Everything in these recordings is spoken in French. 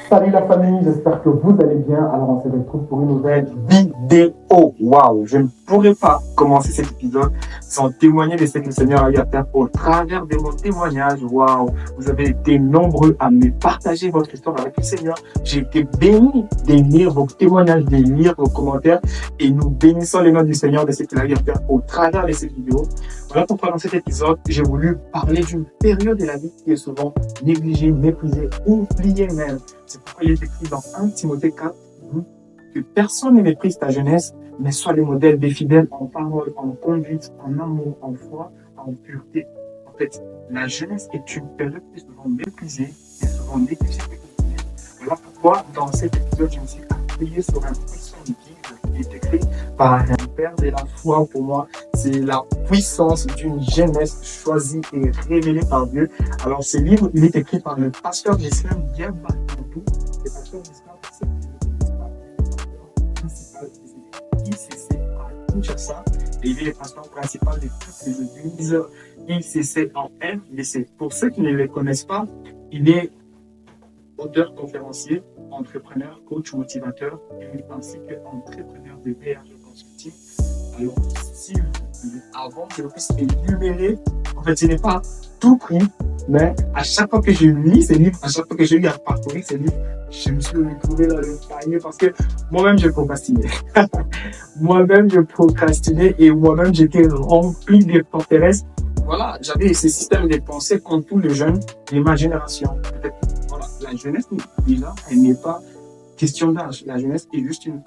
Salut la famille, j'espère que vous allez bien. Alors on se retrouve pour une nouvelle vidéo. Waouh, je ne pourrais pas commencer cet épisode sans témoigner de ce que le Seigneur a eu à faire au travers de mon témoignage. Waouh, vous avez été nombreux à me partager votre histoire avec le Seigneur. J'ai été béni de lire vos témoignages, de lire vos commentaires et nous bénissons le nom du Seigneur de ce qu'il a eu à faire au travers de cette vidéo. Voilà pourquoi dans cet épisode, j'ai voulu parler d'une période de la vie qui est souvent négligée, méprisée, oubliée même. C'est pourquoi il est écrit dans 1 Timothée 4 que personne ne méprise ta jeunesse, mais sois le modèle des fidèles en parole, en conduite, en amour, en foi, en pureté. En fait, la jeunesse est une période qui est souvent méprisée et souvent négligée. Voilà pourquoi dans cet épisode, je me suis appuyé sur un puissant livre qui est écrit par un père de la foi. Pour moi, c'est la puissance d'une jeunesse choisie et révélée par Dieu. Alors, ce livre, il est écrit par le pasteur Gislain Diaba. Le pasteur Gislain, c'est le principal des ICC à Kinshasa et il est le pasteur principal de toutes les églises ICC en RDC. Pour ceux qui ne le connaissent pas, il est auteur, conférencier, entrepreneur, coach, motivateur, ainsi qu'entrepreneur de BRG Consulting. Alors, si avant que je puisse énumérer, en fait, ce n'est pas tout pris, mais à chaque fois que je lis ces livres, à chaque fois que j'ai eu à parcourir ces livres, je me suis retrouvé dans le panier parce que moi-même, je procrastinais. Moi-même, je procrastinais et moi-même, j'étais rempli de forteresses. Voilà, j'avais ces systèmes de pensée comme tous les jeunes de ma génération. Peut-être, voilà, la jeunesse, déjà, elle n'est pas question d'âge. La jeunesse est juste une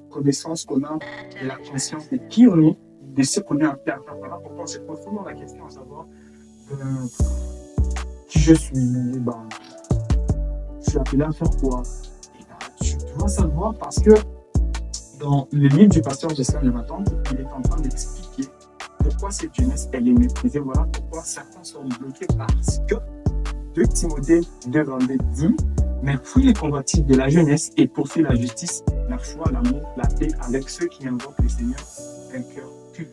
connaissance qu'on a de la conscience de qui on est, de ce qu'on est en faire. Voilà pourquoi on se pose souvent la question à savoir qui je suis. Je suis appelé à faire quoi? Tu dois savoir parce que dans le livre du pasteur Gislain Diaba, il est en train d'expliquer pourquoi cette jeunesse elle est méprisée. Voilà pourquoi certains sont bloqués parce que 2 Timothée 2:22 dit: mais fuis les convoitises de la jeunesse et poursuis la justice, la foi, l'amour, la paix avec ceux qui invoquent le Seigneur d'un cœur pur.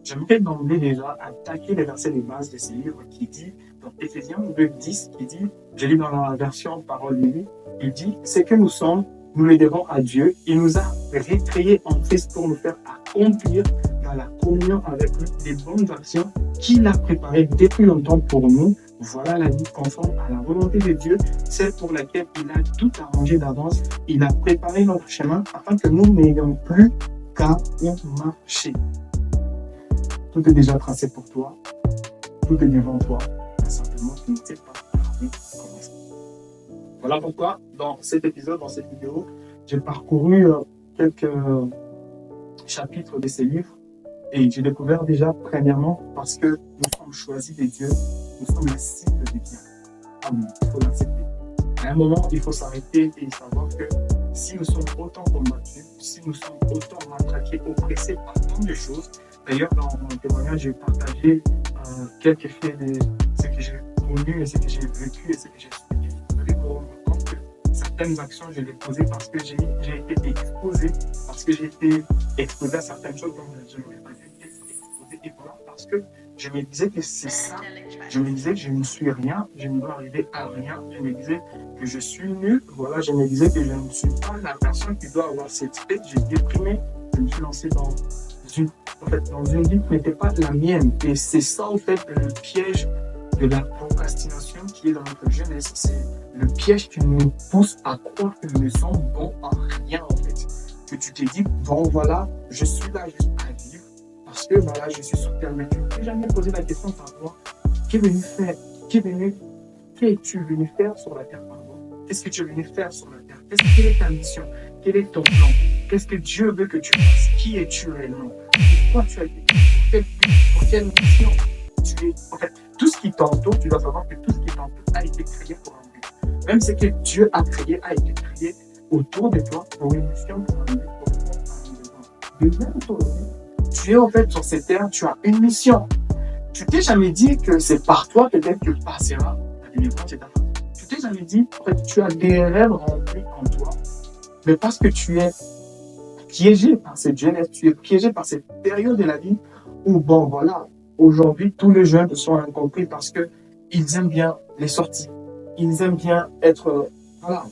J'aimerais d'emblée déjà attaquer les versets de base de ce livre qui dit, dans Éphésiens 2:10, qui dit, je lis dans la version parole de vie, il dit: ce que nous sommes, nous le devons à Dieu. Il nous a recréés en Christ pour nous faire accomplir dans la communion avec lui les bonnes actions qu'il a préparées depuis longtemps pour nous. Voilà la vie conforme à la volonté de Dieu, celle pour laquelle il a tout arrangé d'avance. Il a préparé notre chemin afin que nous n'ayons plus qu'à y marcher. Tout est déjà tracé pour toi, tout est devant toi. Simplement, tu ne sais pas par où commencer. Voilà pourquoi, dans cet épisode, dans cette vidéo, j'ai parcouru quelques chapitres de ces livres. Et j'ai découvert déjà, premièrement, parce que nous sommes choisis de Dieu, nous sommes la cible de Dieu. Ah oui, il faut l'accepter. À un moment, il faut s'arrêter et savoir que si nous sommes autant combattus, si nous sommes autant matraqués, oppressés par tant de choses, d'ailleurs, dans mon témoignage, j'ai partagé quelques faits de ce que j'ai connu et ce que j'ai vécu et ce que j'ai subi. Vous allez vous rendre compte que certaines actions, je les posais parce que j'ai été exposé, parce que j'ai été exposé à certaines choses dont je n'aurais pas été exposé. Et voilà, parce que je me disais que c'est ça. Je me disais que je ne suis rien, je ne dois arriver à rien. Je me disais que je suis nul. Voilà, je me disais que je ne suis pas la personne qui doit avoir cette tête. J'ai déprimé. Je me suis lancé dans une vie qui n'était pas la mienne. Et c'est ça, en fait, le piège de la procrastination qui est dans notre jeunesse. C'est le piège qui nous pousse à croire que nous ne sommes bons en rien, en fait. Que tu te dis, bon, voilà, je suis là juste à vivre parce que, voilà, je suis sur terre. Mais tu ne t'es jamais posé la question de savoir qu'est-tu venu faire sur la terre, pardon? Qu'est-ce que tu es venu faire sur la terre? Quelle est ta mission? Quel est ton plan? Qu'est-ce que Dieu veut que tu fasses? Qui es-tu réellement? Pourquoi tu as été créé? Pour quelle mission tu es? En fait, tout ce qui t'entoure, tu dois savoir que tout ce qui t'entoure a été créé pour un but. Même ce que Dieu a créé a été créé autour de toi pour une mission, pour un but, pour répondre à un besoin. De même, toi aussi, tu es en fait sur cette terre, tu as une mission. Tu t'es jamais dit que c'est par toi peut-être que passera la délivrance et ta femme. Tu t'es jamais dit que tu as des rêves remplis en toi, mais parce que tu es piégé par cette jeunesse, tu es piégé par cette période de la vie où, bon, voilà, aujourd'hui, tous les jeunes sont incompris parce qu'ils aiment bien les sorties. Ils aiment bien être, voilà,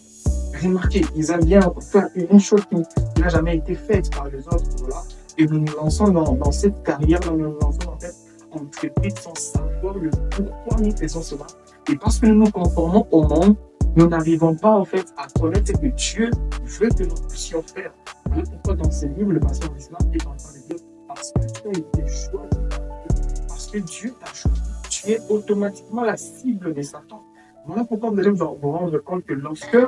remarquez, ils aiment bien faire une chose qui n'a jamais été faite par les autres, voilà. Et nous nous lançons dans cette carrière, nous nous lançons en fait entreprise sans savoir le pourquoi nous faisons cela. Et parce que nous nous conformons au monde, nous n'arrivons pas en fait à connaître ce que Dieu veut que nous puissions faire. Voilà pourquoi dans ce livre, le pasteur Islam est en train de dire parce que tu as été choisi par Dieu, parce que Dieu t'a choisi, tu es automatiquement la cible de Satan. Voilà pourquoi vous allez vous rendre compte que lorsque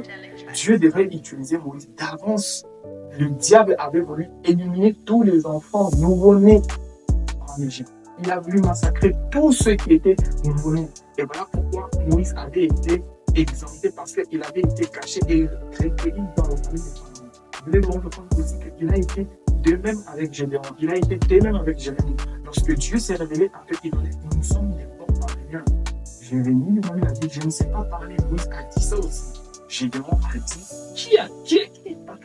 Dieu devait utiliser Moïse d'avance, le diable avait voulu éliminer tous les enfants nouveau-nés en Égypte. Il a voulu massacrer tous ceux qui étaient nouveau-nés. Et voilà pourquoi Moïse avait été exempté, parce qu'il avait été caché et recueilli dans le famille de Pharaon. Vous voulez vous rendre compte aussi qu'il a été de même avec Gédéon, il a été de même avec Jérémie. Lorsque Dieu s'est révélé à eux, il dit nous sommes des bons parleurs. Jérémie, lui-même, a dit je ne sais pas parler. Moïse a dit ça aussi. Gédéon a dit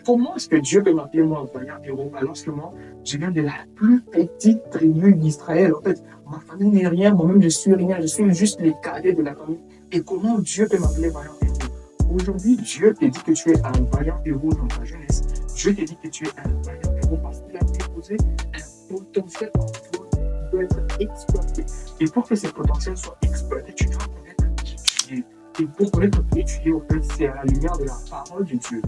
comment est-ce que Dieu peut m'appeler moi un vaillant héros alors que moi, je viens de la plus petite tribu d'Israël. En fait, ma famille n'est rien, moi-même je suis rien, je suis juste les cadets de la famille. Et comment Dieu peut m'appeler vaillant héros? Aujourd'hui, Dieu te dit que tu es un vaillant héros dans ta jeunesse. Dieu te dit que tu es un vaillant héros parce qu'il a déposé un potentiel en toi qui doit être exploité. Et pour que ce potentiel soit exploité, tu dois connaître qui tu es. Et pour connaître qui tu es, en fait, c'est à la lumière de la parole de Dieu.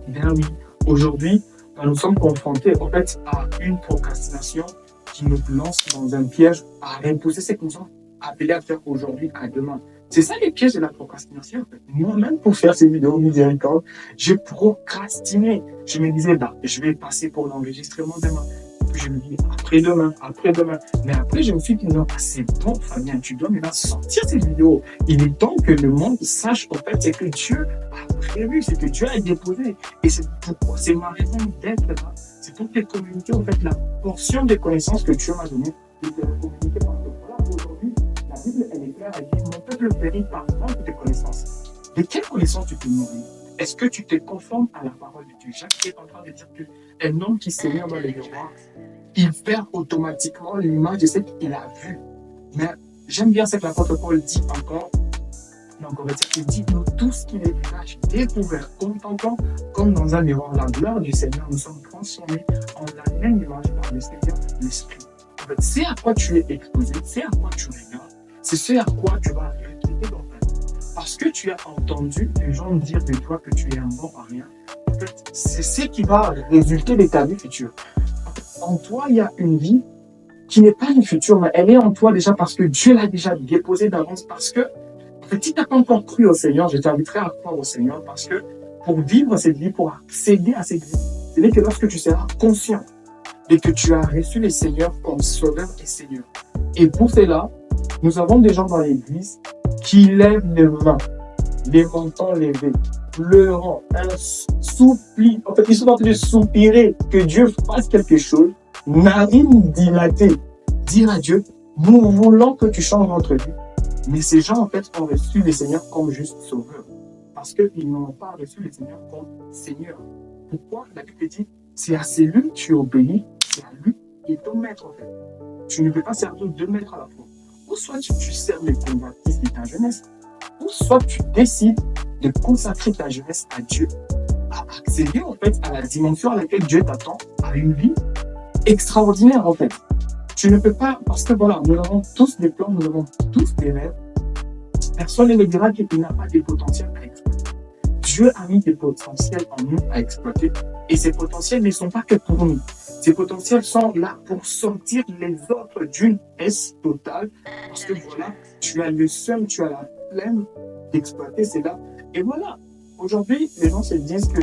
Bien oui, aujourd'hui, nous sommes confrontés en fait à une procrastination qui nous lance dans un piège à repousser ce que nous sommes appelés à faire aujourd'hui à demain. C'est ça les pièges de la procrastination. En fait. Moi-même, pour faire ces vidéos miséricorde, j'ai procrastiné. Je me disais, je vais passer pour l'enregistrement demain. Puis je me dis, après-demain. Mais après, je me suis dit, non, c'est bon, Fabien, tu dois maintenant sortir cette vidéo. Il est temps que le monde sache, en fait, c'est que Dieu a prévu, c'est que Dieu a déposé. Et c'est pourquoi, c'est ma raison d'être là. C'est pour te communiquer, en fait, la portion des connaissances que Dieu m'a donnée. Et te la communiquer parce que voilà, aujourd'hui, la Bible, elle est claire, elle dit, mon peuple périt par manque de connaissances. De quelles connaissances tu te nourris? Est-ce que tu te conformes à la parole de Dieu? Jacques est en train de dire qu'un homme qui s'émire dans le miroir, il perd automatiquement l'image de ce qu'il a vu. Mais j'aime bien ce que l'apôtre Paul dit encore. Donc on va dire qu'il dit, nous tous qui les visages découverts, contemplons comme dans un miroir la gloire du Seigneur, nous sommes transformés en la même image par le Seigneur, l'Esprit. En fait, c'est à quoi tu es exposé, c'est à quoi tu regardes, c'est ce à quoi tu vas refléter dans ta vie. Parce que tu as entendu les gens dire de toi que tu es un bon à rien, en fait, c'est ce qui va résulter de ta vie future. En toi, il y a une vie qui n'est pas une future, mais elle est en toi déjà parce que Dieu l'a déjà déposée d'avance. Parce que, en fait, si tu n'as pas encore cru au Seigneur, je t'inviterai à croire au Seigneur parce que pour vivre cette vie, pour accéder à cette vie, ce n'est que lorsque tu seras conscient et que tu as reçu le Seigneur comme Sauveur et Seigneur. Et pour cela, nous avons des gens dans l'Église qui lèvent les mains, les mentons levés, pleurant, un soupli. En fait, ils sont en train de soupirer que Dieu fasse quelque chose, narine dilatée, dire à Dieu, nous voulons que tu changes notre vie. Mais ces gens, en fait, ont reçu le Seigneur comme juste sauveur. Parce qu'ils n'ont pas reçu le Seigneur comme Seigneur. Pourquoi? La Bible dit, c'est à celui que tu obéis, c'est à lui qui est ton maître, en fait. Tu ne peux pas servir deux maîtres à la fois. Ou soit tu sers les convertis de ta jeunesse, ou soit tu décides de consacrer ta jeunesse à Dieu, à accéder en fait à la dimension à laquelle Dieu t'attend, à une vie extraordinaire en fait. Tu ne peux pas, parce que voilà, nous avons tous des plans, nous avons tous des rêves. Personne ne me dira qu'il n'a pas de potentiel à exploiter. Dieu a mis des potentiels en nous à exploiter et ces potentiels ne sont pas que pour nous. Ces potentiels sont là pour sortir les autres d'une S totale parce que voilà, tu as le seum, tu as la flemme d'exploiter cela. Et voilà, aujourd'hui, les gens se disent que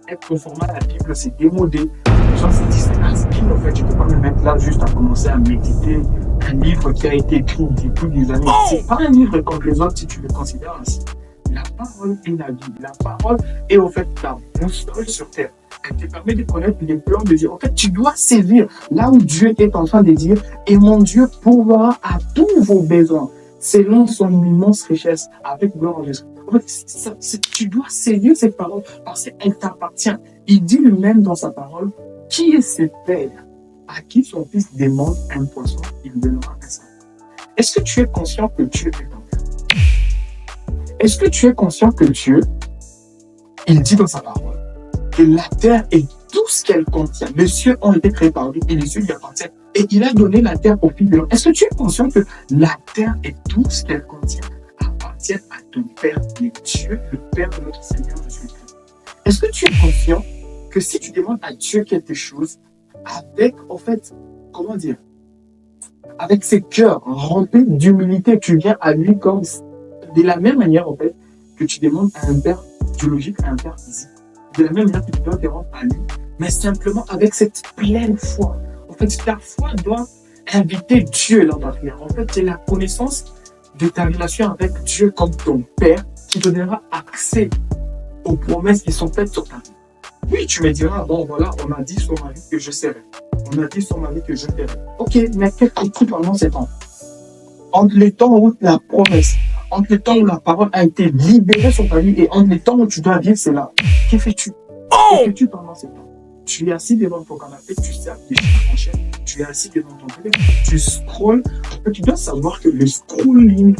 être conformé à la Bible, c'est démodé. Les gens se disent, en fait, je ne peux pas me mettre là juste à commencer à méditer un livre qui a été écrit depuis des années. C'est pas un livre comme les autres si tu le considères ainsi. La parole est la vie. La parole est au fait ta boussole sur terre. Elle te permet de connaître les plans de Dieu. En fait, tu dois saisir là où Dieu est en train de dire, et mon Dieu pourvoira à tous vos besoins selon son immense richesse avec gloire en Jésus. En fait, tu dois saisir cette parole parce qu'elle t'appartient. Il dit lui-même dans sa parole, qui est ce père à qui son fils demande un poisson, il donnera un serpent. Est-ce que tu es conscient que Dieu est ton père? Est-ce que tu es conscient que Dieu il dit dans sa parole que la terre et tout ce qu'elle contient, les cieux ont été créés par lui et les cieux lui appartiennent. Et il a donné la terre au fils de l'homme. Est-ce que tu es conscient que la terre et tout ce qu'elle contient appartiennent à ton Père, Dieu, le Père de notre Seigneur Jésus-Christ? Est-ce que tu es conscient que si tu demandes à Dieu quelque chose, avec, en fait, comment dire, avec ses cœurs remplis d'humilité, tu viens à lui comme de la même manière, en fait, que tu demandes à un Père biologique, à un Père physique. De la même manière que tu dois te rendre à lui, mais simplement avec cette pleine foi. En fait, ta foi doit inviter Dieu dans ta prière. En fait, c'est la connaissance de ta relation avec Dieu comme ton Père qui te donnera accès aux promesses qui sont faites sur ta vie. Oui, tu me diras, bon voilà, on a dit sur ma vie que je serai. On a dit sur ma vie que je ferai. Ok, mais qu'est-ce que tu pendant ces temps? Entre les temps où la promesse, entre les temps où la parole a été libérée sur ta vie et entre les temps où tu dois vivre cela, que fais-tu? Que fais-tu pendant ces temps? Tu es assis devant ton canapé, tu sais afficher ta chaîne, tu es assis devant ton téléphone, tu scrolles. Tu dois savoir que le scrolling,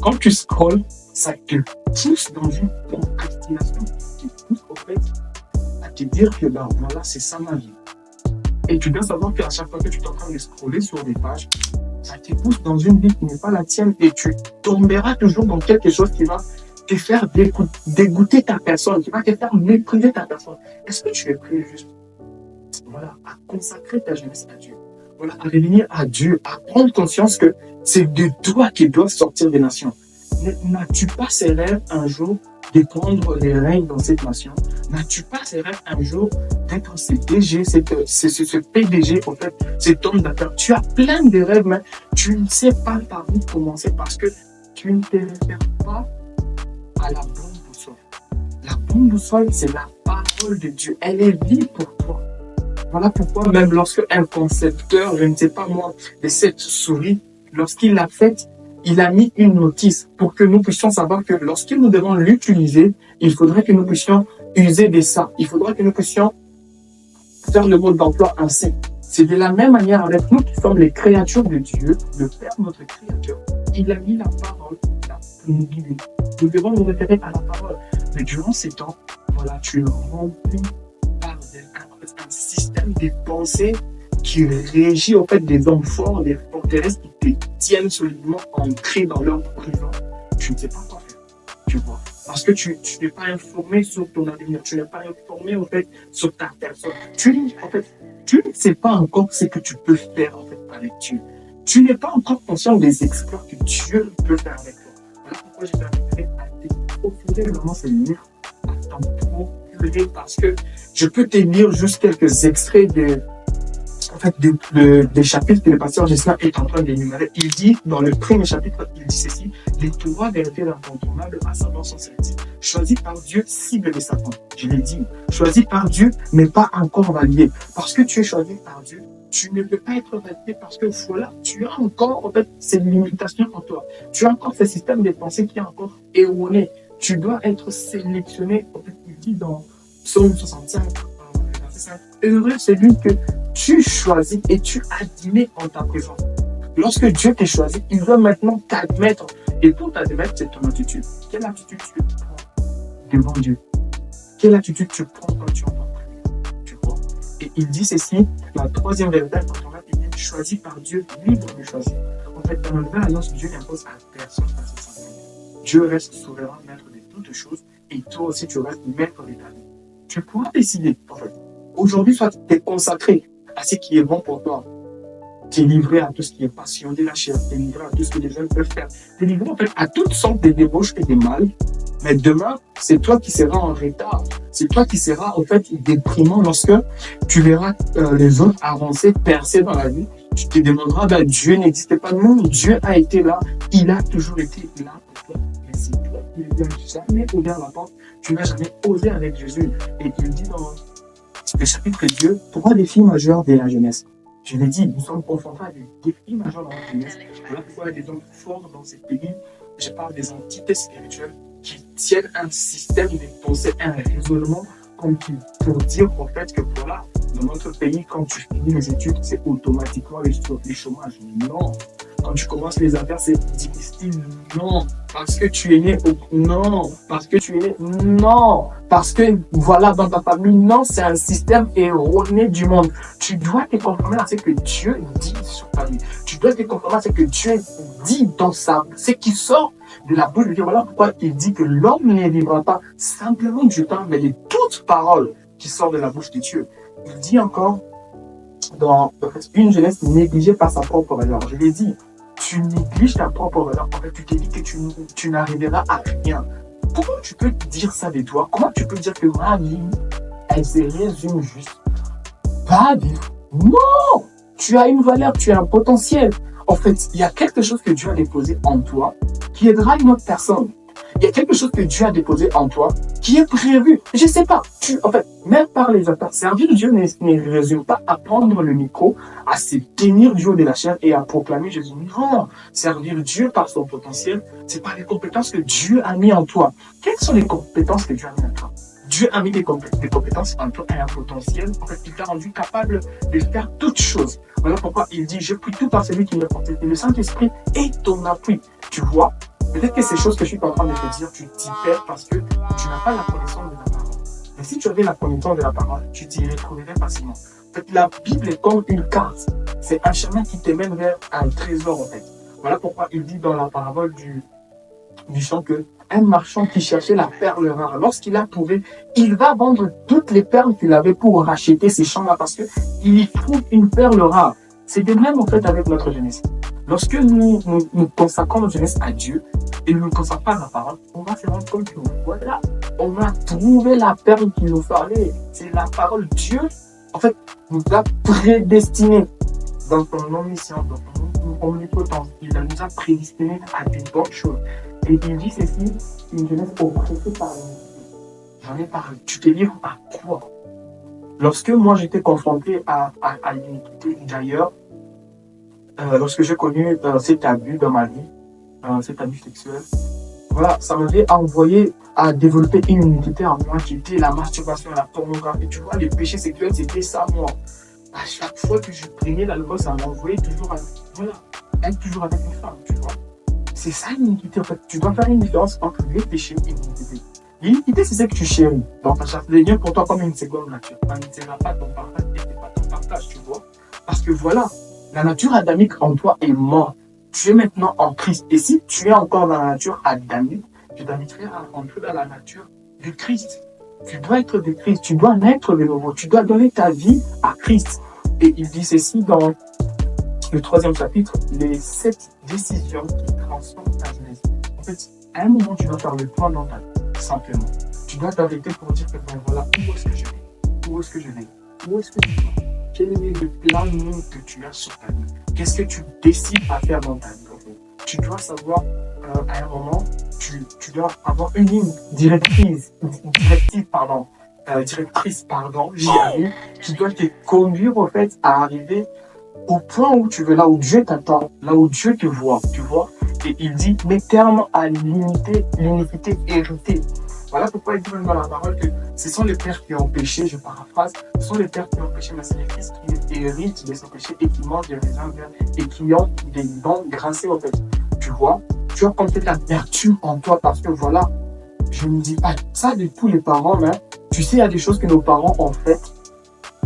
quand tu scrolles, ça te pousse dans une procrastination qui te pousse au fait à te dire que ben, voilà, c'est ça ma vie. Et tu dois savoir qu'à chaque fois que tu es en train de scroller sur des pages, ça te pousse dans une vie qui n'est pas la tienne et tu tomberas toujours dans quelque chose qui va te faire dégoûter ta personne, qui va te faire mépriser ta personne. Est-ce que tu es prêt juste voilà, à consacrer ta jeunesse à Dieu? Voilà, à revenir à Dieu, à prendre conscience que c'est de toi qui doivent sortir des nations. N'as-tu pas ces rêves un jour de prendre les règnes dans cette nation? N'as-tu pas ces rêves un jour d'être ce DG, ce PDG, en fait, cet homme d'affaires? Tu as plein de rêves, mais tu ne sais pas par où commencer parce que tu ne te réfères pas à la bonne boussole. La bonne boussole, c'est la parole de Dieu. Elle est vie pour toi. Voilà pourquoi même lorsque un concepteur, je ne sais pas moi, de cette souris, lorsqu'il l'a faite, il a mis une notice pour que nous puissions savoir que lorsque nous devons l'utiliser, il faudrait que nous puissions user de ça. Il faudrait que nous puissions faire le mode d'emploi ainsi. C'est de la même manière avec nous qui sommes les créatures de Dieu, le Père, notre créateur. Il a mis la parole là pour nous guider. Nous devons nous référer à la parole. Mais durant ces temps, voilà, tu es rempli par un système de pensées qui régit en fait des hommes forts, des forteresses qui te tiennent solidement ancrés dans leur prison. Tu ne sais pas quoi faire, tu vois. Parce que tu n'es pas informé sur ton avenir, tu n'es pas informé en fait sur ta personne. Tu ne sais pas encore ce que tu peux faire en fait avec Dieu. Tu n'es pas encore conscient des exploits que Dieu peut faire avec toi. Voilà pourquoi je t'inviterai à te procurer vraiment ces livres, à t'en procurer parce que je peux te lire juste quelques extraits des chapitres que le pasteur Jesna est en train d'énumérer. Il dit, dans le premier chapitre, il dit ceci: les trois vérités incontournables, à savoir sont celles-ci. Choisi par Dieu, cible de Satan. Je l'ai dit. Choisi par Dieu, mais pas encore validé. Parce que tu es choisi par Dieu, tu ne peux pas être validé parce que voilà, tu as encore en fait ces limitations en toi. Tu as encore ce système de pensée qui est encore erroné. Tu dois être sélectionné. En fait, il dit dans Psaume 65, verset 5, heureux celui que tu choisis et tu admets en ta présence. Lorsque Dieu t'a choisi, il doit maintenant t'admettre. Et pour t'admettre, c'est ton attitude. Quelle attitude tu prends devant Dieu? Quelle attitude tu prends quand tu entends prier? Tu vois? Et il dit ceci, la troisième vérité, quand on va dire choisi par Dieu, libre de choisir. En fait, dans la nouvelle alliance, Dieu n'impose à personne à sa santé. Dieu reste souverain, maître de toutes choses, et toi aussi tu restes maître de ta vie. Tu pourras décider, en fait. Aujourd'hui, soit tu es consacré à ce qui est bon pour toi. Tu es livré à tout ce qui est passion de la chair. Tu es livré à tout ce que les gens peuvent faire. Tu es livré en fait à toutes sortes de débauches et de mal. Mais demain, c'est toi qui seras en retard. C'est toi qui seras en fait déprimant lorsque tu verras les autres avancer, percer dans la vie. Tu te demanderas, ben, Dieu n'existait pas. Non, Dieu a été là. Il a toujours été là pour toi. Mais c'est toi qui n'as jamais ouvert la porte. Tu n'as jamais osé avec Jésus. Et il dit dans le chapitre Dieu, 3 défis majeurs de la jeunesse. Je l'ai dit, nous sommes confrontés à des défis majeurs dans la jeunesse. Voilà pourquoi il y a des hommes forts dans ces pays. Je parle des entités spirituelles qui tiennent un système de pensée, un raisonnement comme qui, pour dire en fait que voilà, dans notre pays, quand tu finis les études, c'est automatiquement le chômage. Non. quand tu commences les affaires, c'est difficile. Non, parce que tu es né non, parce que tu es né non, parce que voilà, dans ta famille, non, c'est un système erroné du monde. Tu dois te conformer à ce que Dieu dit sur ta vie. Tu dois te conformer à ce que Dieu dit dans ce qui sort de la bouche de Dieu. Voilà pourquoi il dit que l'homme ne vivra pas simplement du pain, mais de toute parole qui sort de la bouche de Dieu. Il dit encore dans une jeunesse négligée par sa propre valeur. Je l'ai dit, tu négliges ta propre valeur. En fait, tu te dis que tu n'arriveras à rien. Comment tu peux dire ça de toi? Comment tu peux dire que ma vie, elle se résume juste pas à vivre? Non! Tu as une valeur, tu as un potentiel. En fait, il y a quelque chose que Dieu a déposé en toi qui aidera une autre personne. Il y a quelque chose que Dieu a déposé en toi qui est prévu. Je ne sais pas. En fait, même par les affaires, servir Dieu ne résume pas à prendre le micro, à se tenir du haut de la chair et à proclamer Jésus. Non, servir Dieu par son potentiel, c'est pas les compétences que Dieu a mis en toi. Quelles sont les compétences que Dieu a mis en toi? Dieu a mis des compétences en toi et un potentiel. En fait, il t'a rendu capable de faire toutes choses. Voilà pourquoi il dit, je prie tout par celui qui me porte. Et le Saint-Esprit est ton appui. Tu vois? Peut-être que ces choses que je suis en train de te dire, tu t'y perds parce que tu n'as pas la connaissance de la parole. Mais si tu avais la connaissance de la parole, tu t'y retrouverais facilement. En fait, la Bible est comme une carte. C'est un chemin qui te mène vers un trésor, en fait. Voilà pourquoi il dit dans la parabole du champ que un marchand qui cherchait la perle rare, lorsqu'il a trouvé, il va vendre toutes les perles qu'il avait pour racheter ces champs-là parce qu'il y trouve une perle rare. C'est de même, en fait, avec notre jeunesse. Lorsque nous consacrons notre jeunesse à Dieu et nous ne consacrons pas à la parole, on va se rendre compte que voilà, on a trouvé la perle qu'il nous fallait. C'est la parole. Dieu, en fait, nous a prédestinés dans son omniscience, dans son omnipotence. Il nous a prédestinés à des bonnes choses. Et il dit ceci, une jeunesse oppressée par l'iniquité. J'en ai parlé. Tu te livres à quoi? Lorsque moi j'étais confronté à l'iniquité, d'ailleurs, lorsque j'ai connu cet abus dans ma vie, cet abus sexuel, voilà, ça m'avait envoyé à développer une iniquité en moi qui était la masturbation, la pornographie. Tu vois, les péchés sexuels, c'était ça, moi. À chaque fois que je prenais l'alcool, ça m'envoyait toujours être toujours avec une femme, tu vois. C'est ça l'iniquité, en fait. Tu dois faire une différence entre les péchés et l'iniquité. L'iniquité, c'est ce que tu chéris. Donc, ça devient pour toi comme une seconde nature. Ça ne sera pas ton partage et c'est pas ton partage, tu vois. Parce que voilà, la nature adamique en toi est morte. Tu es maintenant en Christ. Et si tu es encore dans la nature adamique, tu t'inviterais à rentrer dans la nature de Christ. Tu dois être de Christ. Tu dois naître de nouveau. Tu dois donner ta vie à Christ. Et il dit ceci dans le 3e chapitre, les 7 décisions qui transforment ta jeunesse. En fait, à un moment, tu dois faire le point dans ta vie, simplement. Tu dois t'arrêter pour dire que ben voilà, où est-ce que je vais? Où est-ce que je vais? Où est-ce que tu vas? Quel est le planning que tu as sur ta vie? Qu'est-ce que tu décides à faire dans ta vie? Tu dois savoir, à un moment, tu dois avoir une ligne directrice, j'y arrive, qui doit te conduire, au fait, à arriver au point où tu veux, là où Dieu t'attend, là où Dieu te voit, tu vois. Et il dit, mets terme à l'iniquité héritée. Voilà pourquoi il dit dans la parole que ce sont les pères qui ont péché, je paraphrase, ce sont les pères qui ont péché, mais c'est les fils qui héritent de ce péché et qui mangent des raisins verts et qui ont des dents grincées, en fait. Tu vois, tu as comme cette amertume en toi parce que voilà, je ne dis pas ça de tous les parents, mais tu sais, il y a des choses que nos parents ont faites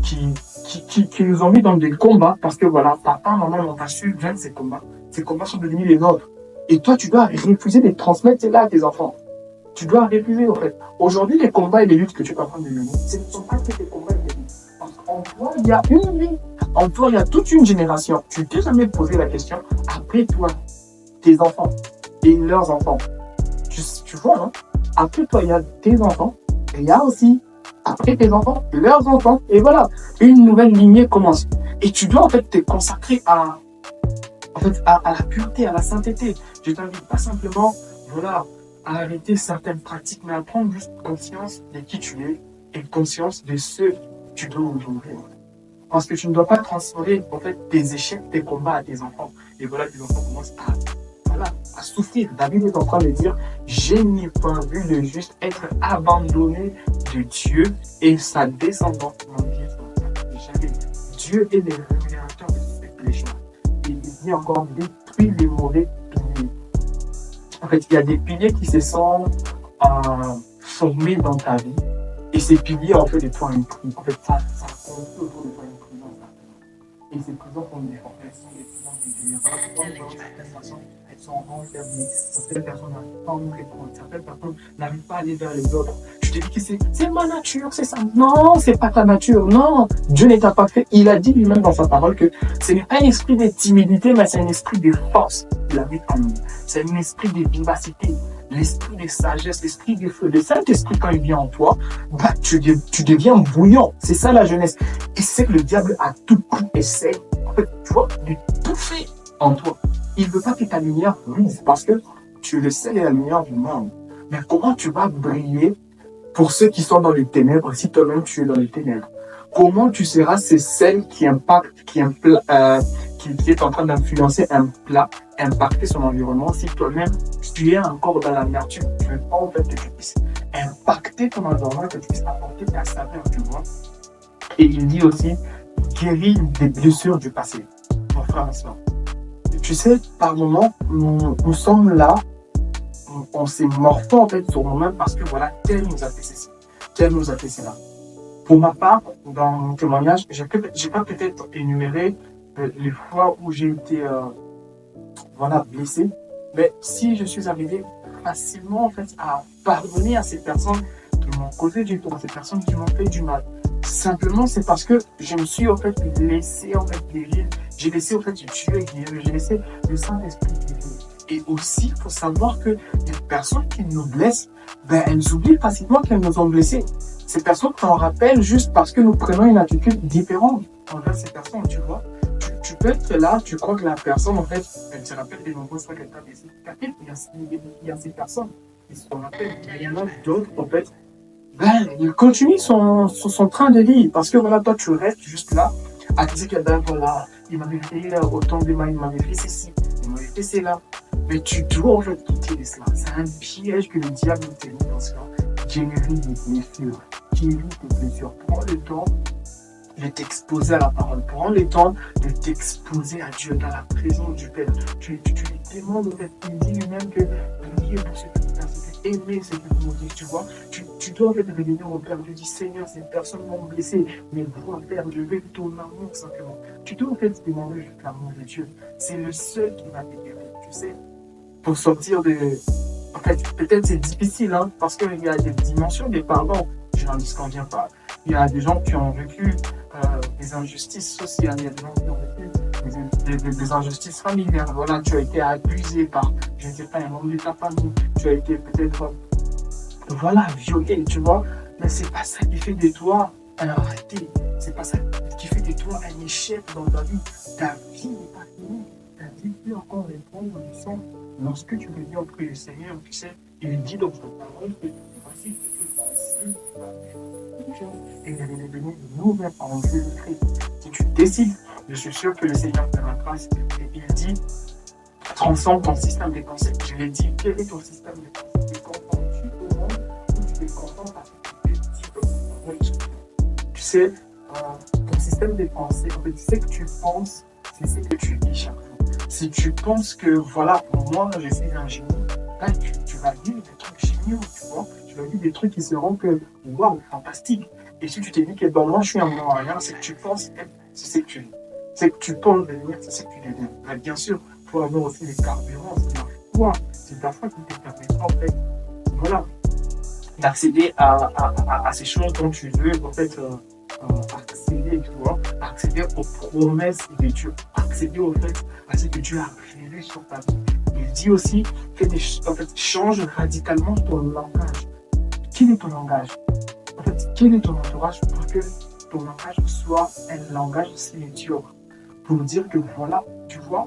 qui nous ont mis dans des combats parce que voilà, papa, maman n'ont pas su vaincre ces combats. Ces combats sont devenus les nôtres. Et toi, tu dois refuser de transmettre cela à tes enfants. Tu dois refuser, en fait. Aujourd'hui, les combats et les luttes que tu es en train de mener, ce ne sont pas que des combats et des luttes. Parce qu'en toi, il y a une vie. En toi, il y a toute une génération. Tu t'es jamais posé la question, après toi, tes enfants et leurs enfants. Tu vois, non? Après toi, il y a tes enfants. Et il y a aussi, après tes enfants, leurs enfants. Et voilà, une nouvelle lignée commence. Et tu dois, en fait, te consacrer à la pureté, à la sainteté. Je t'invite pas simplement, voilà, à arrêter certaines pratiques, mais à prendre juste conscience de qui tu es et conscience de ce que tu dois aujourd'hui. Parce que tu ne dois pas transférer, en fait, tes échecs, tes combats à tes enfants. Et voilà, tes enfants commencent à souffrir. David est en train de dire, je n'ai pas vu le juste être abandonné de Dieu et sa descendance. Jamais. Dieu est le rémunérateur de ses péchés. Et il dit encore, détruis les mauvais piliers. En fait, il y a des piliers qui se sont formés dans ta vie. Et ces piliers ont fait de toi une prison. En fait, ça construit autour de toi une prison. Et ces prisons font des formes. Elles sont des prisons qui certaines personnes, elles sont enfermées. Certaines personnes n'arrivent pas à nous répondre. Certaines personnes n'arrivent pas à aller vers les autres. Je te dis que c'est ma nature, c'est ça. Non, c'est pas ta nature. Non, Dieu n'est pas fait. Il a dit lui-même dans sa parole que ce n'est pas un esprit de timidité, mais c'est un esprit de force. Il habite en nous. C'est un esprit de vivacité, l'esprit de sagesse, l'esprit de feu. Le Saint-Esprit, quand il vient en toi, bah, tu deviens bouillant. C'est ça la jeunesse. Et c'est que le diable à tout coup essaie, en fait, tu vois, de tout faire en toi. Il ne veut pas que ta lumière brille parce que tu es le seul et la lumière du monde. Mais comment tu vas briller pour ceux qui sont dans les ténèbres si toi-même tu es dans les ténèbres? Comment tu seras ce sel qui impacte, qui est en train d'influencer impacter son environnement si toi-même tu es encore dans la nature? Tu veux pas en fait que tu puisses impacter ton environnement, que tu puisses apporter ta saveur, tu vois. Et il dit aussi, guéris des blessures du passé, mon frère et soeur. Tu sais, par moments, nous sommes là, on s'est morfond en fait sur nous-mêmes parce que voilà, tel nous a fait ceci, tel nous a fait cela. Pour ma part, dans mon témoignage, j'ai pas peut-être énuméré les fois où j'ai été blessé, mais si je suis arrivé facilement en fait à pardonner à ces personnes qui m'ont causé du tort, à ces personnes qui m'ont fait du mal, simplement c'est parce que je me suis en fait laissé en fait guérir, j'ai laissé en fait Dieu guérir, j'ai laissé le Saint-Esprit guérir. Et aussi, il faut savoir que les personnes qui nous blessent, ben, elles oublient facilement qu'elles nous ont blessés. Ces personnes s'en rappellent juste parce que nous prenons une attitude différente envers ces personnes, tu vois. Tu peux être là, tu crois que la personne, en fait, elle se rappelle des nombreuses fois qu'elle t'a blessé. Il y a ces personnes qui se rappellent. Il y en a d'autres, en fait, ben, il continue son train de vie. Parce que voilà, toi, tu restes juste là à te dire que ben, voilà, il m'avait fait autant de mal, il m'avait fait ceci, il m'avait fait cela. Mais tu dois en fait quitter cela. C'est un piège que le diable te met dans cela. Générer des blessures. Guéris tes blessures. Prends le temps de t'exposer à la parole. Prends le temps de t'exposer à Dieu dans la présence du Père. Tu lui demandes en fait, il dit lui-même que priez pour ce que vous avez aimer ce que vous m'ont dit, tu vois. Tu dois en fait revenir au Père. Tu dis Seigneur, ces personnes m'ont blessé, mais toi, Père, je veux ton amour simplement. Tu dois en fait demander juste l'amour de Dieu. C'est le seul qui va te guérir, tu sais. Pour sortir de... En fait, peut-être c'est difficile, hein, parce qu'il y a des dimensions des pardons. Je n'en disconviens pas. Il y a des gens qui ont vécu des injustices sociales, il y a des gens qui ont vécu des injustices familiales. Voilà, tu as été abusé par, je ne sais pas, un membre de ta famille. Tu as été peut-être, violé, tu vois. Mais c'est pas ça qui fait de toi un raté. C'est pas ça qui fait de toi un échec dans ta vie. Ta vie n'est pas finie. Ta vie peut encore répondre du sang. Lorsque tu reviens auprès du Seigneur, tu sais, il dit dans sa parole que voici ce que et il est devenu une nouvelle en Jésus-Christ. Si tu décides, je suis sûr que le Seigneur te grâce et il dit transforme ton système de pensée. Je l'ai dit, quel est ton système de pensée? Tu te contentes-tu au monde ou tu te contentes parce que tu te dis tu sais, ton système de pensée, en fait, c'est que tu penses, c'est ce que tu dis chaque jour. Si tu penses que, voilà, moi, je suis un génie, là, tu vas vivre des trucs géniaux, tu vois. Tu vas vivre des trucs qui seront que, waouh, fantastique. Et si tu te dis que, ben, moi, je suis un bon rien, c'est que tu penses, c'est ce que tu es. C'est que tu penses devenir, c'est ce que tu deviens. Mais bien sûr, il faut avoir aussi les carburants, c'est la foi. C'est ta foi qui te permet, en fait, voilà, d'accéder à ces choses dont tu veux, en fait, accéder, tu vois, accéder aux promesses de Dieu, accéder au fait à ce que Dieu a prévu sur ta vie. Il dit aussi que en fait, change radicalement ton langage. Quel est ton langage? En fait, quel est ton entourage pour que ton langage soit un langage médiocre? Pour dire que voilà, tu vois,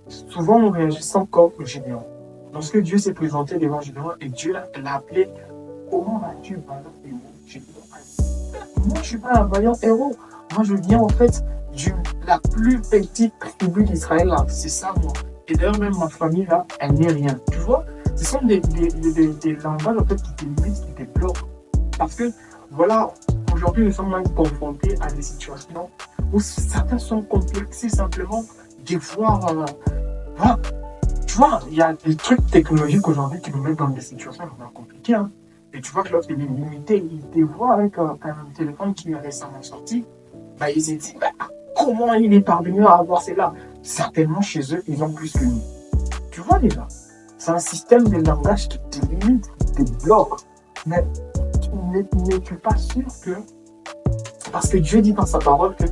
souvent nous réagissons comme Gédéon. Lorsque Dieu s'est présenté devant Gédéon et Dieu l'a appelé, comment vas-tu, vaillant héros? Moi, je ne suis pas un vaillant héros. Moi, je viens en fait de la plus petite tribu d'Israël. C'est ça, moi. Et d'ailleurs, même ma famille, là, elle n'est rien. Tu vois, ce sont des langages en fait, qui te limitent, qui te bloquent. Parce que, voilà, aujourd'hui, nous sommes même confrontés à des situations où certains sont complexés simplement devoir... voilà. Tu vois, il y a des trucs technologiques aujourd'hui qui nous mettent dans des situations vraiment compliquées. Hein. Et tu vois que lorsqu'il est limité, il te voit avec un téléphone qui est récemment sorti, bah, ils se disent, bah, comment il est parvenu à avoir cela? Certainement, chez eux, ils ont plus que nous. Tu vois déjà, c'est un système de langage qui te limite, qui te bloque. Mais n'es-tu pas sûr que... Parce que Dieu dit dans sa parole que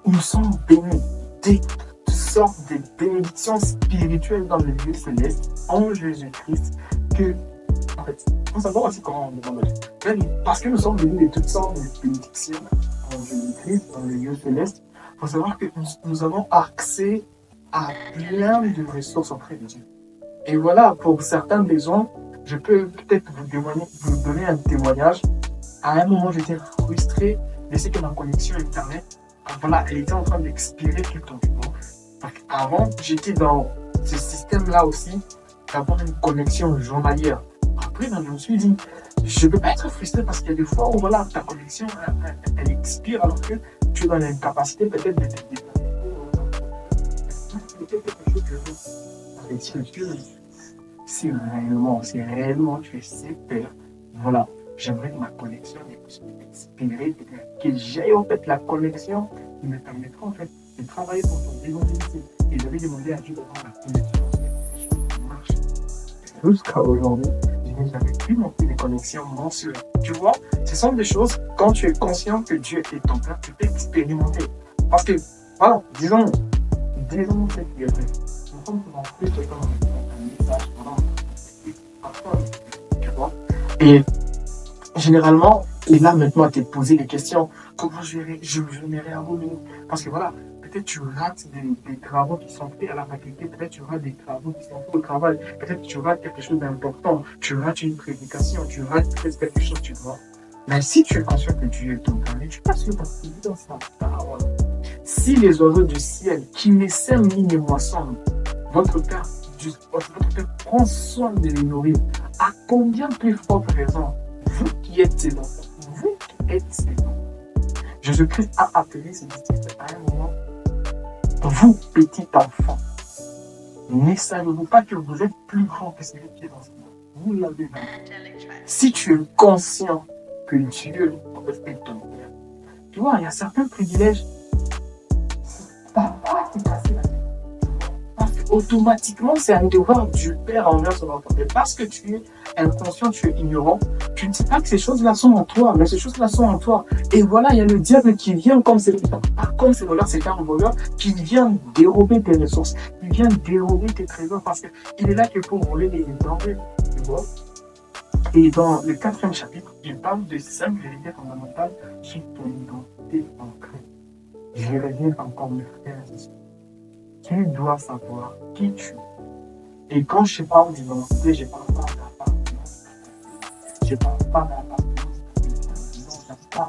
nous sommes bénis des sortes de bénédictions spirituelles dans le lieu céleste en Jésus-Christ. Que, en fait, il faut savoir aussi comment on demande à Dieu. Parce que nous sommes bénis de toutes sortes de bénédictions en Jésus-Christ, dans le lieu céleste, il faut savoir que nous avons accès à plein de ressources auprès de Dieu. Et voilà, pour certaines raisons, je peux peut-être vous donner un témoignage. À un moment, j'étais frustré de ce que ma connexion Internet, voilà, elle était en train d'expirer tout le temps. Avant, j'étais dans ce système-là aussi, d'avoir une connexion journalière. Après, je me suis dit, je ne peux pas être frustré parce qu'il y a des fois où voilà, ta connexion, elle expire alors que tu es dans l'incapacité peut-être de te déplacer. Quelque chose si réellement tu sais faire, voilà, j'aimerais que ma connexion puisse expirer, que j'aie en fait la connexion qui me permettra en fait de travailler pour ton évangélisme. Et je vais demander à Dieu d'avoir la connexion qui marche. Jusqu'à aujourd'hui, je n'ai jamais pu monter des connexions mensuelles. Tu vois, ce sont des choses, quand tu es conscient que Dieu est ton Père, tu peux expérimenter. Parce que, voilà, disons cette vérité. Nous sommes souvent plus que comme un message, tu vois. Et généralement, et là maintenant, à te poser des questions, comment je vais réabonner? Parce que voilà, peut-être tu rates des travaux qui sont faits à la faculté, peut-être tu rates des travaux qui sont faits au travail, peut-être tu rates quelque chose d'important, tu rates une prédication, tu rates peut-être quelque chose, tu vois. Mais si tu es conscient que Dieu est ton Père, tu passes sur ta dans sa parole. Si les oiseaux du ciel, qui ne sèment ni ne moissonnent, votre Père prend soin de les nourrir, à combien plus forte raison, vous qui êtes ses enfants, vous qui êtes ses enfants. Jésus-Christ a appelé ses disciples à un moment, vous, petit enfant, ne savez-vous pas que vous êtes plus grand que celui qui est dans ce monde? Vous l'avez vu. Si tu es conscient que Dieu est ton Père, tu vois, il y a certains privilèges, t'as pas à te casser la tête. Parce qu'automatiquement, c'est un devoir du Père envers son enfant. Et parce que tu es inconscient, tu es ignorant, tu ne sais pas que ces choses-là sont en toi, mais ces choses-là sont en toi. Et voilà, il y a le diable qui vient comme c'est voleur, c'est un voleur, qui vient dérober tes ressources, qui vient dérober tes trésors, parce qu'il est là que pour voler les denrées, tu vois. Et dans le 4e chapitre, il parle de 5 vérités fondamentales sur ton identité en Christ. Je reviens encore, mes frères et sœurs. Tu dois savoir qui tu es. Et quand je parle d'identité, je ne parle pas d'appartenance. Je ne parle pas d'appartenance.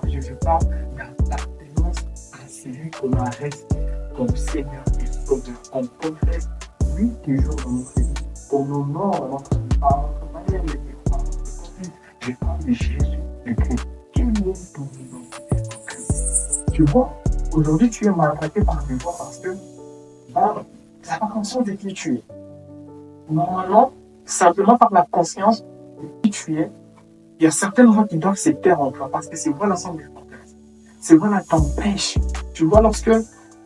Je parle d'appartenance à celui qu'on arrête comme Seigneur et Sauveur. Qu'on confesse 8 jours dans notre vie. Qu'on honore dans notre vie, par notre manière de vivre. Je parle de Jésus, le Christ. Quelle est ton identité en Christ? Tu vois, aujourd'hui tu es maltraité par des voix parce que tu n'as pas conscience de qui tu es. Normalement, simplement par la conscience de qui tu es, il y a certaines voix qui doivent se taire en toi parce que ces voix-là sont déporteuses. Ces voix-là t'empêchent. Tu vois, lorsque